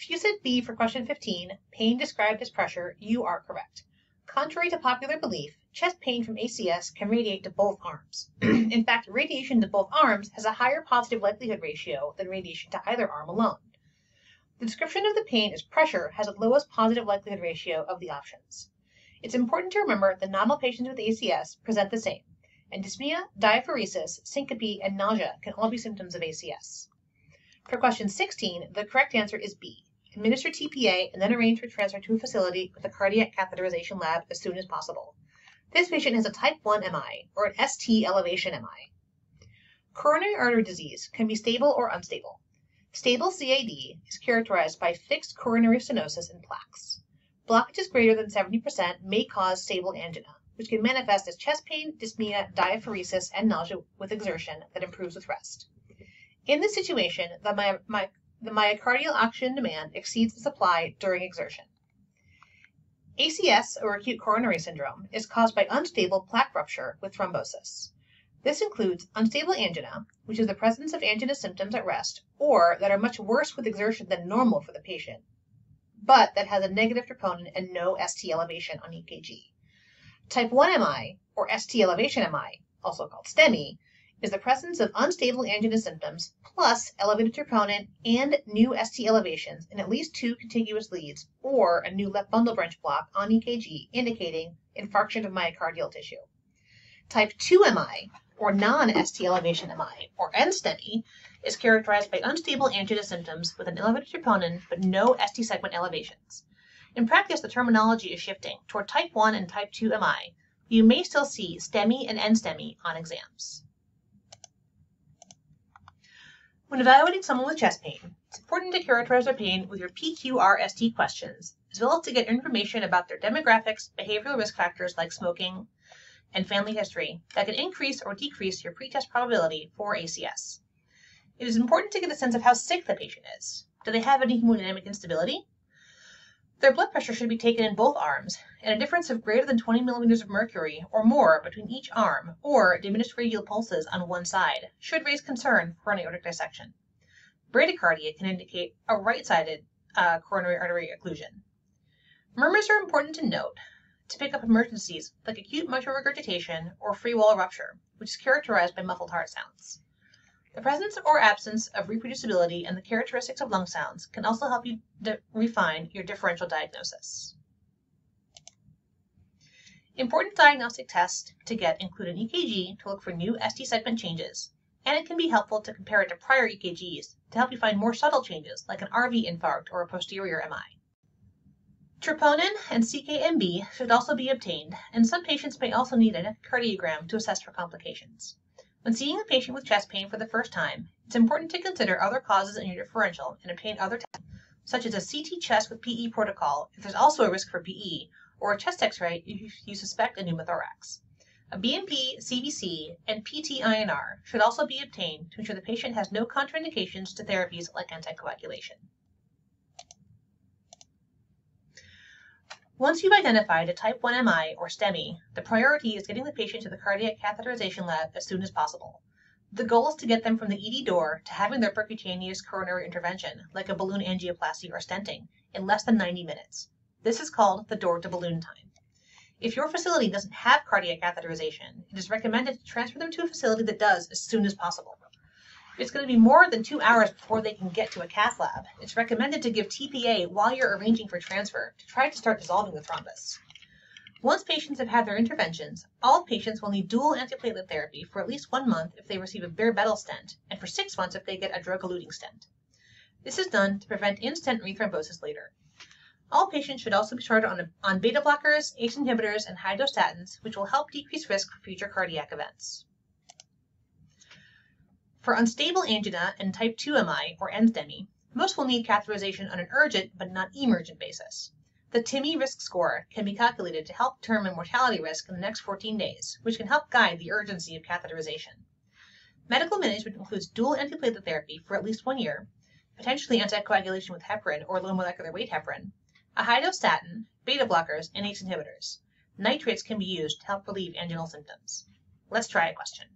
If you said B for question 15, pain described as pressure, you are correct. Contrary to popular belief, chest pain from ACS can radiate to both arms. In fact, radiation to both arms has a higher positive likelihood ratio than radiation to either arm alone. The description of the pain as pressure has the lowest positive likelihood ratio of the options. It's important to remember that not all patients with ACS present the same, and dyspnea, diaphoresis, syncope, and nausea can all be symptoms of ACS. For question 16, the correct answer is B. Administer TPA and then arrange for transfer to a facility with a cardiac catheterization lab as soon as possible. This patient has a type 1 MI, or an ST elevation MI. Coronary artery disease can be stable or unstable. Stable CAD is characterized by fixed coronary stenosis and plaques. Blockages greater than 70% may cause stable angina, which can manifest as chest pain, dyspnea, diaphoresis, and nausea with exertion that improves with rest. In this situation, the myocardial oxygen demand exceeds the supply during exertion. ACS, or acute coronary syndrome, is caused by unstable plaque rupture with thrombosis. This includes unstable angina, which is the presence of angina symptoms at rest, or that are much worse with exertion than normal for the patient, but that has a negative troponin and no ST elevation on EKG. Type 1 MI, or ST elevation MI, also called STEMI, is the presence of unstable angina symptoms plus elevated troponin and new ST elevations in at least 2 contiguous leads or a new left bundle branch block on EKG indicating infarction of myocardial tissue. Type 2 MI, or non-ST elevation MI, or NSTEMI, is characterized by unstable angina symptoms with an elevated troponin but no ST segment elevations. In practice, the terminology is shifting toward type 1 and type 2 MI. You may still see STEMI and NSTEMI on exams. When evaluating someone with chest pain, it's important to characterize their pain with your PQR-ST questions, as well as to get information about their demographics, behavioral risk factors like smoking, and family history that can increase or decrease your pretest probability for ACS. It is important to get a sense of how sick the patient is. Do they have any hemodynamic instability? Their blood pressure should be taken in both arms, and a difference of greater than 20 millimeters of mercury or more between each arm, or diminished radial pulses on one side, should raise concern for an aortic dissection. Bradycardia can indicate a right-sided coronary artery occlusion. Murmurs are important to note to pick up emergencies like acute mitral regurgitation or free wall rupture, which is characterized by muffled heart sounds. The presence or absence of reproducibility and the characteristics of lung sounds can also help you refine your differential diagnosis. Important diagnostic tests to get include an EKG to look for new ST segment changes, and it can be helpful to compare it to prior EKGs to help you find more subtle changes like an RV infarct or a posterior MI. Troponin and CKMB should also be obtained, and some patients may also need an echocardiogram to assess for complications. When seeing a patient with chest pain for the first time, it's important to consider other causes in your differential and obtain other tests, such as a CT chest with PE protocol if there's also a risk for PE, or a chest x-ray if you suspect a pneumothorax. A BNP, CBC, and PT-INR should also be obtained to ensure the patient has no contraindications to therapies like anticoagulation. Once you've identified a type 1 MI or STEMI, the priority is getting the patient to the cardiac catheterization lab as soon as possible. The goal is to get them from the ED door to having their percutaneous coronary intervention, like a balloon angioplasty or stenting, in less than 90 minutes. This is called the door-to-balloon time. If your facility doesn't have cardiac catheterization, it is recommended to transfer them to a facility that does as soon as possible. If it's going to be more than 2 hours before they can get to a cath lab, it's recommended to give TPA while you're arranging for transfer to try to start dissolving the thrombus. Once patients have had their interventions, all patients will need dual antiplatelet therapy for at least 1 month if they receive a bare metal stent, and for 6 months if they get a drug-eluting stent. This is done to prevent in-stent rethrombosis later. All patients should also be started on beta blockers, ACE inhibitors, and high-dose statins, which will help decrease risk for future cardiac events. For unstable angina and type 2 MI, or NSTEMI, most will need catheterization on an urgent but not emergent basis. The TIMI risk score can be calculated to help determine mortality risk in the next 14 days, which can help guide the urgency of catheterization. Medical management includes dual antiplatelet therapy for at least 1 year, potentially anticoagulation with heparin or low molecular weight heparin, a high-dose statin, beta blockers, and ACE inhibitors. Nitrates can be used to help relieve anginal symptoms. Let's try a question.